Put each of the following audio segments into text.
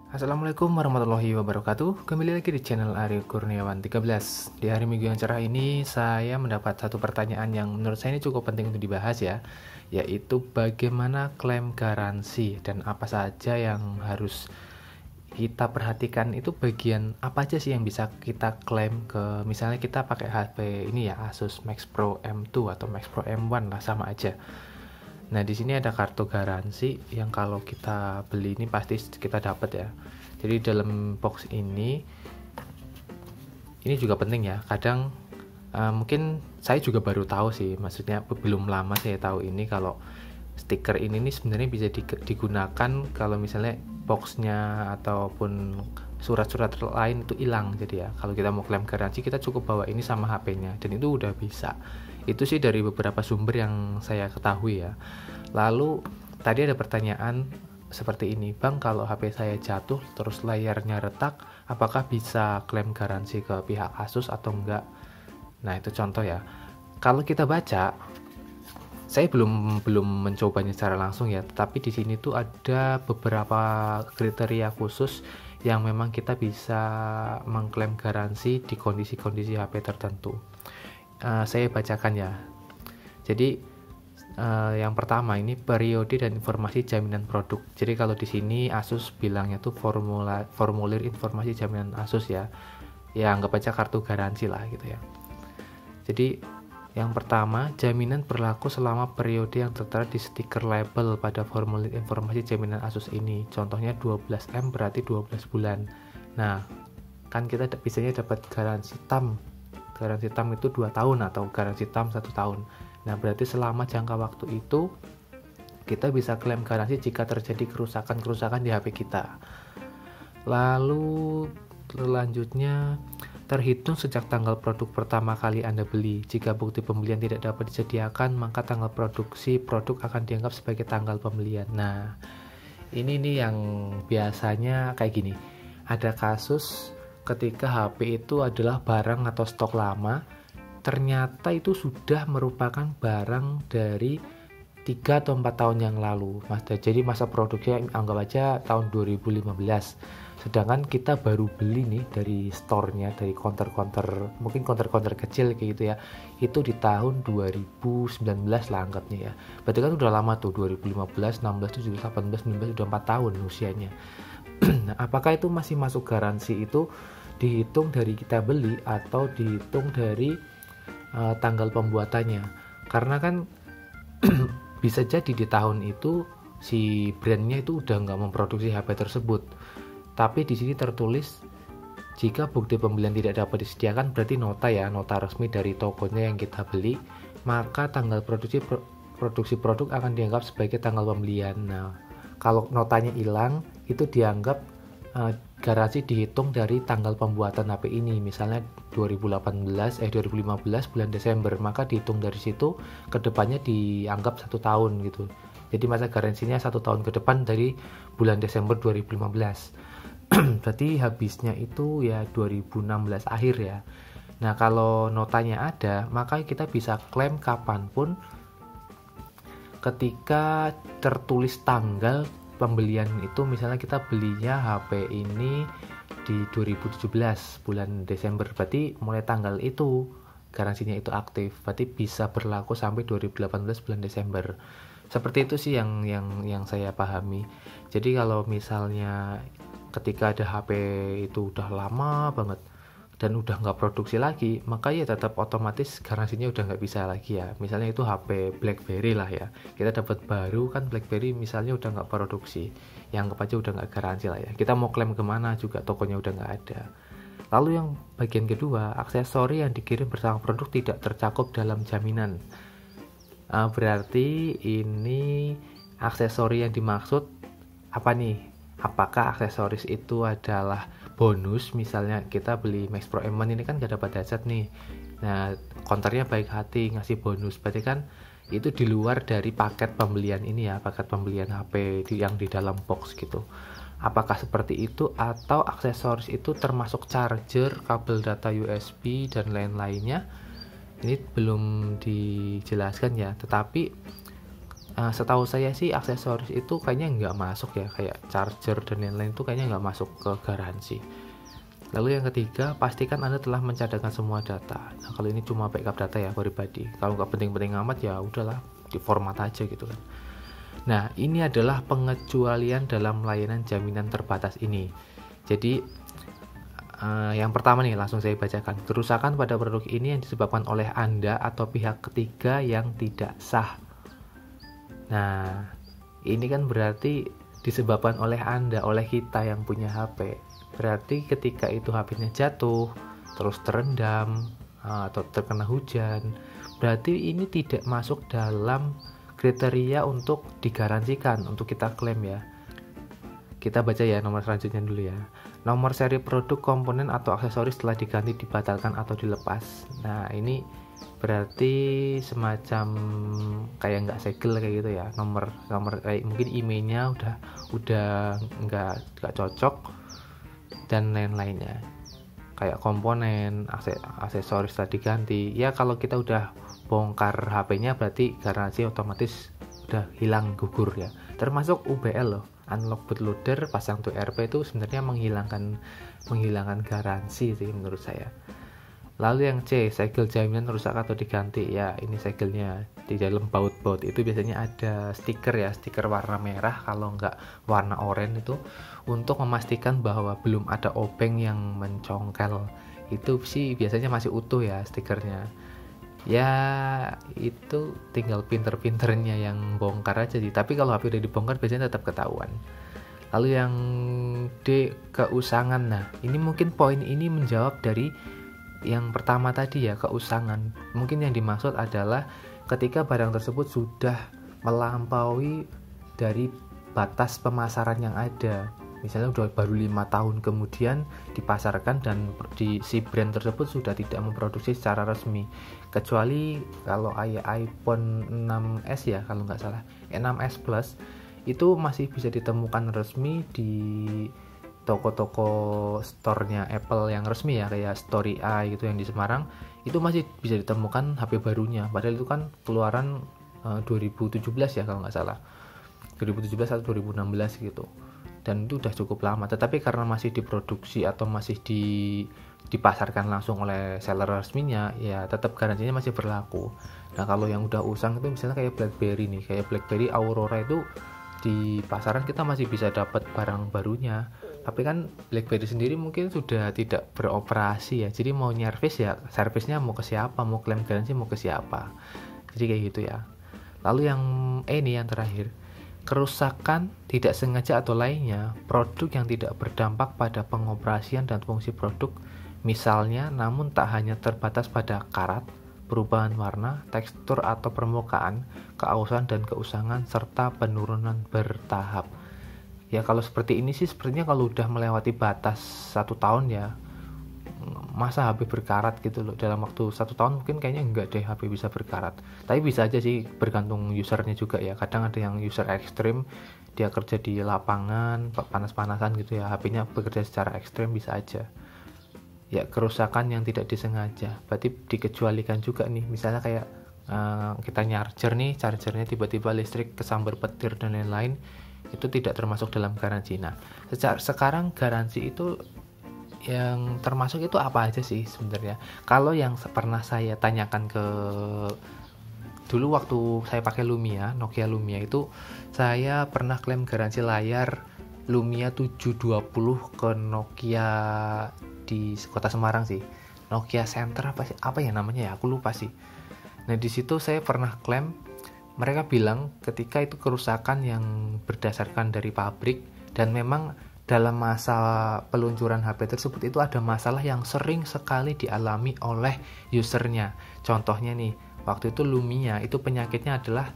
Assalamualaikum warahmatullahi wabarakatuh. Kembali lagi di channel Aryo Kurniawan 13. Di hari Minggu yang cerah ini saya mendapat satu pertanyaan yang menurut saya ini cukup penting untuk dibahas ya, yaitu bagaimana klaim garansi dan apa saja yang harus kita perhatikan. Itu bagian apa aja sih yang bisa kita klaim ke, misalnya kita pakai HP ini ya, Asus Max Pro M2 atau Max Pro M1 lah, sama aja. Nah, di sini ada kartu garansi yang kalau kita beli ini pasti kita dapat ya. Jadi dalam box ini juga penting ya. Kadang mungkin saya juga baru tahu sih, maksudnya belum lama saya tahu ini kalau stiker ini nih sebenarnya bisa digunakan kalau misalnya boxnya ataupun surat-surat lain itu hilang. Jadi ya, kalau kita mau klaim garansi kita cukup bawa ini sama HP-nya dan itu udah bisa. Itu sih dari beberapa sumber yang saya ketahui ya. Lalu tadi ada pertanyaan seperti ini, Bang, kalau HP saya jatuh terus layarnya retak, apakah bisa klaim garansi ke pihak Asus atau enggak? Nah, itu contoh ya. Kalau kita baca, saya belum mencobanya secara langsung ya, tetapi di sini tuh ada beberapa kriteria khusus yang memang kita bisa mengklaim garansi di kondisi-kondisi HP tertentu. Saya bacakan ya. Jadi yang pertama ini periode dan informasi jaminan produk. Jadi kalau di sini Asus bilangnya tuh formulir informasi jaminan Asus ya. Ya anggap aja kartu garansi lah gitu ya. Jadi yang pertama, jaminan berlaku selama periode yang tertera di stiker label pada formulir informasi jaminan Asus ini. Contohnya 12M berarti 12 bulan. Nah, kan kita biasanya dapat garansi TAM. Garansi TAM itu 2 tahun atau garansi TAM 1 tahun. Nah, berarti selama jangka waktu itu kita bisa klaim garansi jika terjadi kerusakan-kerusakan di HP kita. Lalu selanjutnya, terhitung sejak tanggal produk pertama kali Anda beli. Jika bukti pembelian tidak dapat disediakan, maka tanggal produksi produk akan dianggap sebagai tanggal pembelian. Nah, ini nih yang biasanya kayak gini. Ada kasus ketika HP itu adalah barang atau stok lama, ternyata itu sudah merupakan barang dari 3 atau 4 tahun yang lalu. Jadi masa produknya anggap aja tahun 2015. Sedangkan kita baru beli nih dari store-nya, dari counter-counter, mungkin counter-counter kecil kayak gitu ya. Itu di tahun 2019 lah anggapnya ya. Berarti kan udah lama tuh, 2015, 16, 17, 18, 19, udah 4 tahun usianya. Nah, apakah itu masih masuk garansi? Itu dihitung dari kita beli atau dihitung dari tanggal pembuatannya? Karena kan bisa jadi di tahun itu si brandnya itu udah nggak memproduksi HP tersebut, tapi di sini tertulis jika bukti pembelian tidak dapat disediakan, berarti nota resmi dari tokonya yang kita beli, maka tanggal produksi produk akan dianggap sebagai tanggal pembelian. Nah, kalau notanya hilang itu dianggap garansi dihitung dari tanggal pembuatan HP ini, misalnya 2015 bulan Desember, maka dihitung dari situ ke depannya dianggap 1 tahun gitu. Jadi masa garansinya 1 tahun ke depan dari bulan Desember 2015. Berarti habisnya itu ya 2016 akhir ya. Nah, kalau notanya ada, maka kita bisa klaim kapanpun ketika tertulis tanggal pembelian itu. Misalnya kita belinya HP ini di 2017 bulan Desember, berarti mulai tanggal itu garansinya itu aktif, berarti bisa berlaku sampai 2018 bulan Desember. Seperti itu sih yang saya pahami. Jadi kalau misalnya ketika ada HP itu udah lama banget dan udah nggak produksi lagi, maka ya tetap otomatis garansinya udah nggak bisa lagi ya. Misalnya itu HP BlackBerry lah ya, kita dapat baru kan BlackBerry misalnya udah nggak produksi, yang anggap aja udah nggak garansi lah ya. Kita mau klaim kemana juga tokonya udah nggak ada. Lalu yang bagian kedua, aksesori yang dikirim bersama produk tidak tercakup dalam jaminan. Berarti ini aksesori yang dimaksud apa nih? Apakah aksesoris itu adalah bonus? Misalnya kita beli Max Pro M1 ini kan gak dapat headset nih, nah counternya baik hati ngasih bonus, berarti kan itu di luar dari paket pembelian ini ya, paket pembelian HP yang di dalam box gitu. Apakah seperti itu atau aksesoris itu termasuk charger, kabel data USB dan lain-lainnya? Ini belum dijelaskan ya, tetapi Setahu saya sih aksesoris itu kayaknya nggak masuk ya, kayak charger dan lain-lain itu kayaknya nggak masuk ke garansi. Lalu yang ketiga, pastikan Anda telah mencadangkan semua data. Nah, kalau ini cuma backup data ya pribadi. Kalau nggak penting-penting amat ya udahlah, di format aja gitu kan. Nah, ini adalah pengecualian dalam layanan jaminan terbatas ini. Jadi, yang pertama nih langsung saya bacakan. Kerusakan pada produk ini yang disebabkan oleh Anda atau pihak ketiga yang tidak sah. Nah, ini kan berarti disebabkan oleh Anda, oleh kita yang punya HP. Berarti ketika itu HP-nya jatuh, terus terendam, atau terkena hujan, berarti ini tidak masuk dalam kriteria untuk digaransikan, untuk kita klaim ya. Kita baca ya nomor selanjutnya dulu ya. Nomor seri produk, komponen, atau aksesoris telah diganti, dibatalkan, atau dilepas. Nah, ini berarti semacam kayak nggak segel kayak gitu ya. Nomor kayak mungkin emailnya udah nggak cocok dan lain-lainnya, kayak komponen, aksesoris tadi ganti ya. Kalau kita udah bongkar HP-nya berarti garansi otomatis udah hilang, gugur ya. Termasuk UBL loh, unlock bootloader, pasang to RP itu sebenarnya menghilangkan garansi sih menurut saya. Lalu yang C, segel jaminan rusak atau diganti. Ya, ini segelnya. Di dalam baut-baut itu biasanya ada stiker ya, stiker warna merah kalau nggak warna oranye itu, untuk memastikan bahwa belum ada obeng yang mencongkel. Itu sih biasanya masih utuh ya stikernya. Ya, itu tinggal pinter-pinternya yang bongkar aja sih. Tapi kalau HP udah dibongkar biasanya tetap ketahuan. Lalu yang D, keusangan. Nah, ini mungkin poin ini menjawab dari yang pertama tadi ya, keusangan. Mungkin yang dimaksud adalah ketika barang tersebut sudah melampaui dari batas pemasaran yang ada. Misalnya udah baru 5 tahun kemudian dipasarkan dan si brand tersebut sudah tidak memproduksi secara resmi. Kecuali kalau iPhone 6s ya kalau nggak salah, 6s Plus itu masih bisa ditemukan resmi di toko-toko store-nya Apple yang resmi ya, kayak Story Eye gitu yang di Semarang, itu masih bisa ditemukan HP barunya. Padahal itu kan keluaran 2017 ya kalau nggak salah, 2017 atau 2016 gitu. Dan itu udah cukup lama. Tetapi karena masih diproduksi atau masih dipasarkan langsung oleh seller resminya, ya tetap garansinya masih berlaku. Nah, kalau yang udah usang itu misalnya kayak BlackBerry nih, kayak BlackBerry Aurora itu di pasaran kita masih bisa dapat barang barunya. Tapi kan BlackBerry sendiri mungkin sudah tidak beroperasi ya. Jadi mau nyervis ya, servisnya mau ke siapa, mau klaim garansi mau ke siapa. Jadi kayak gitu ya. Lalu yang ini yang terakhir, kerusakan tidak sengaja atau lainnya, produk yang tidak berdampak pada pengoperasian dan fungsi produk, misalnya namun tak hanya terbatas pada karat, perubahan warna, tekstur atau permukaan, keausan dan keusangan, serta penurunan bertahap. Ya kalau seperti ini sih sepertinya kalau udah melewati batas 1 tahun ya, masa HP berkarat gitu loh. Dalam waktu 1 tahun mungkin kayaknya enggak deh HP bisa berkarat. Tapi bisa aja sih, bergantung usernya juga ya. Kadang ada yang user ekstrim, dia kerja di lapangan, panas-panasan gitu ya, HP-nya bekerja secara ekstrim, bisa aja. Ya kerusakan yang tidak disengaja, berarti dikecualikan juga nih. Misalnya kayak kita chargernya tiba-tiba listrik kesambar petir dan lain-lain, itu tidak termasuk dalam garansi. Nah, sekarang garansi itu yang termasuk itu apa aja sih sebenarnya? Kalau yang pernah saya tanyakan dulu waktu saya pakai Nokia Lumia itu, saya pernah klaim garansi layar Lumia 720 ke Nokia di kota Semarang sih. Nokia Center apa ya namanya ya, aku lupa sih. Nah, di situ saya pernah klaim. Mereka bilang ketika itu kerusakan yang berdasarkan dari pabrik, dan memang dalam masa peluncuran HP tersebut itu ada masalah yang sering sekali dialami oleh usernya. Contohnya nih, waktu itu Lumia itu penyakitnya adalah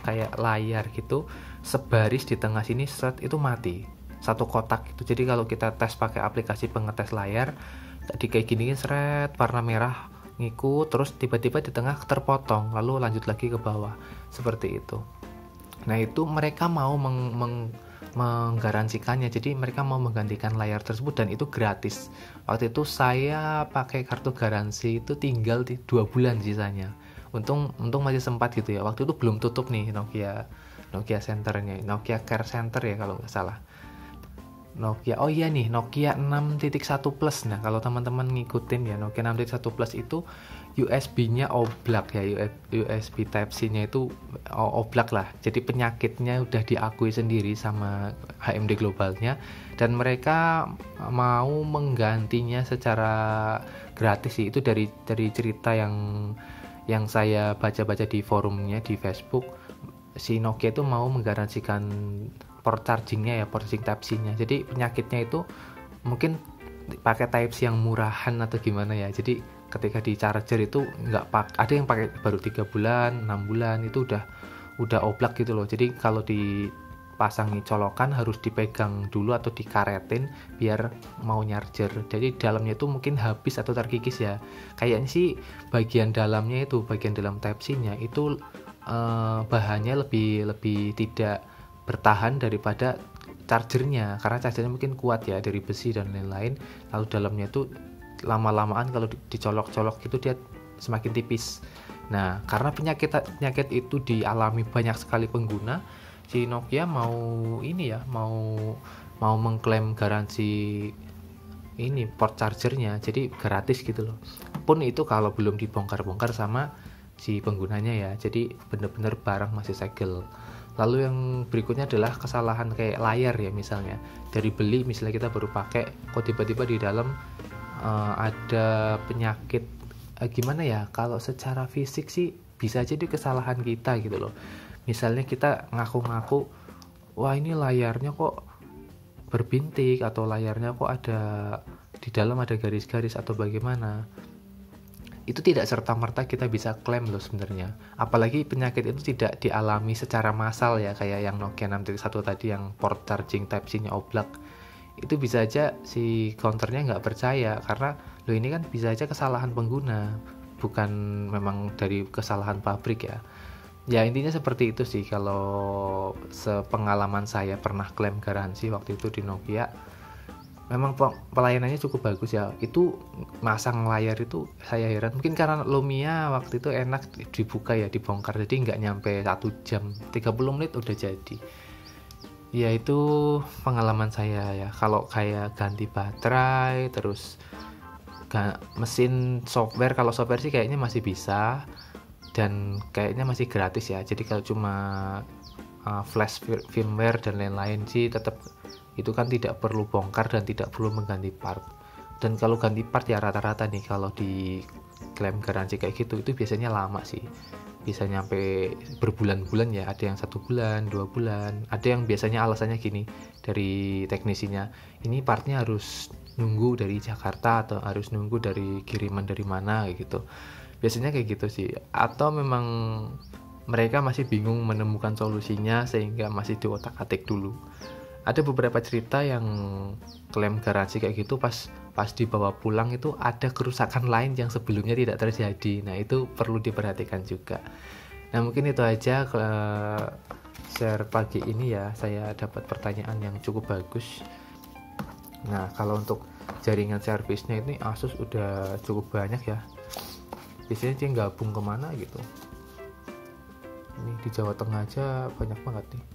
kayak layar gitu, sebaris di tengah sini itu mati, satu kotak gitu. Jadi kalau kita tes pakai aplikasi pengetes layar, tadi kayak gini seret warna merah ngikut, terus tiba-tiba di tengah terpotong, lalu lanjut lagi ke bawah, seperti itu. Nah, itu mereka mau menggaransikannya, jadi mereka mau menggantikan layar tersebut dan itu gratis. Waktu itu saya pakai kartu garansi itu tinggal 2 bulan sisanya. untung masih sempat gitu ya, waktu itu belum tutup nih Nokia centernya, Nokia Care Center ya kalau nggak salah. Nokia, oh iya nih, Nokia 6.1 Plus. Nah, kalau teman-teman ngikutin ya, Nokia 6.1 Plus itu USB-nya oblak ya, USB Type-C-nya itu oblak lah. Jadi penyakitnya udah diakui sendiri sama HMD globalnya, dan mereka mau menggantinya secara gratis sih. Itu dari cerita yang saya baca-baca di forumnya di Facebook. Si Nokia itu mau menggaransikan port charging Type-C-nya. Jadi penyakitnya itu mungkin pakai Type-C yang murahan atau gimana ya. Jadi ketika di charger itu ada yang pakai baru 3 bulan, 6 bulan itu udah oblak gitu loh. Jadi kalau dipasangi colokan harus dipegang dulu atau dikaretin biar mau charger. Jadi dalamnya itu mungkin habis atau terkikis ya. Kayaknya sih bagian dalam Type-C-nya itu bahannya lebih tidak bertahan daripada chargernya, karena chargernya mungkin kuat ya dari besi dan lain-lain. Lalu dalamnya itu lama-lamaan kalau dicolok-colok gitu dia semakin tipis. Nah, karena penyakit itu dialami banyak sekali pengguna, si Nokia mau mengklaim garansi ini port chargernya, jadi gratis gitu loh. Pun itu kalau belum dibongkar-bongkar sama si penggunanya ya, jadi bener-bener barang masih segel. Lalu yang berikutnya adalah kesalahan kayak layar ya, misalnya dari beli, misalnya kita baru pakai, kok tiba-tiba di dalam ada penyakit, gimana ya, kalau secara fisik sih bisa jadi kesalahan kita gitu loh. Misalnya kita ngaku-ngaku, wah ini layarnya kok berbintik, atau layarnya kok ada di dalam ada garis-garis atau bagaimana. Itu tidak serta-merta kita bisa klaim loh sebenarnya. Apalagi penyakit itu tidak dialami secara massal ya, kayak yang Nokia 6.1 tadi yang port charging Type-C-nya oblak. Itu bisa aja si counternya nggak percaya, karena lo ini kan bisa aja kesalahan pengguna, bukan memang dari kesalahan pabrik ya. Ya intinya seperti itu sih kalau sepengalaman saya pernah klaim garansi waktu itu di Nokia. Memang pelayanannya cukup bagus ya. Itu masang layar itu saya heran, mungkin karena Lumia waktu itu enak dibuka ya, dibongkar, jadi nggak nyampe 1 jam, 30 menit udah jadi. Ya itu pengalaman saya ya. Kalau kayak ganti baterai, terus mesin, software, kalau software sih kayaknya masih bisa dan kayaknya masih gratis ya. Jadi kalau cuma flash firmware dan lain-lain sih tetap itu kan tidak perlu bongkar dan tidak perlu mengganti part. Dan kalau ganti part ya rata-rata nih kalau di klaim garansi kayak gitu itu biasanya lama sih, bisa nyampe berbulan-bulan ya. Ada yang 1 bulan, 2 bulan, ada yang biasanya alasannya gini dari teknisinya, ini partnya harus nunggu dari Jakarta atau harus nunggu dari kiriman dari mana gitu. Biasanya kayak gitu sih, atau memang mereka masih bingung menemukan solusinya sehingga masih diotak-atik dulu. Ada beberapa cerita yang klaim garansi kayak gitu pas dibawa pulang itu ada kerusakan lain yang sebelumnya tidak terjadi. Nah itu perlu diperhatikan juga. Nah mungkin itu aja share pagi ini ya, saya dapat pertanyaan yang cukup bagus. Nah kalau untuk jaringan servisnya ini Asus udah cukup banyak ya, biasanya dia gabung kemana gitu. Ini di Jawa Tengah aja banyak banget nih.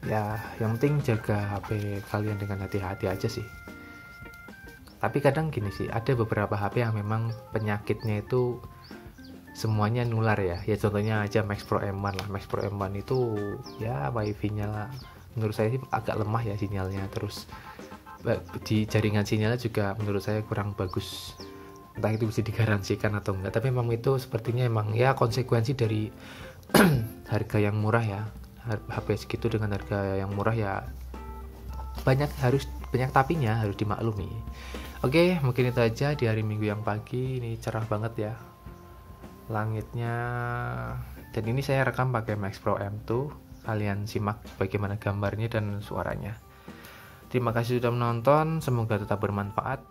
Ya yang penting jaga HP kalian dengan hati-hati aja sih. Tapi kadang gini sih, ada beberapa HP yang memang penyakitnya itu semuanya nular ya. Ya contohnya aja Max Pro M1 lah. Max Pro M1 itu ya wifi-nya lah, menurut saya sih agak lemah ya sinyalnya. Terus di jaringan sinyalnya juga menurut saya kurang bagus. Entah itu bisa digaransikan atau enggak, tapi memang itu sepertinya emang ya konsekuensi dari harga yang murah ya. HP segitu dengan harga yang murah ya banyak tapinya, harus dimaklumi. Oke, mungkin itu aja di hari Minggu yang pagi. Ini cerah banget ya langitnya, dan ini saya rekam pakai Max Pro M2. Kalian simak bagaimana gambarnya dan suaranya. Terima kasih sudah menonton, semoga tetap bermanfaat.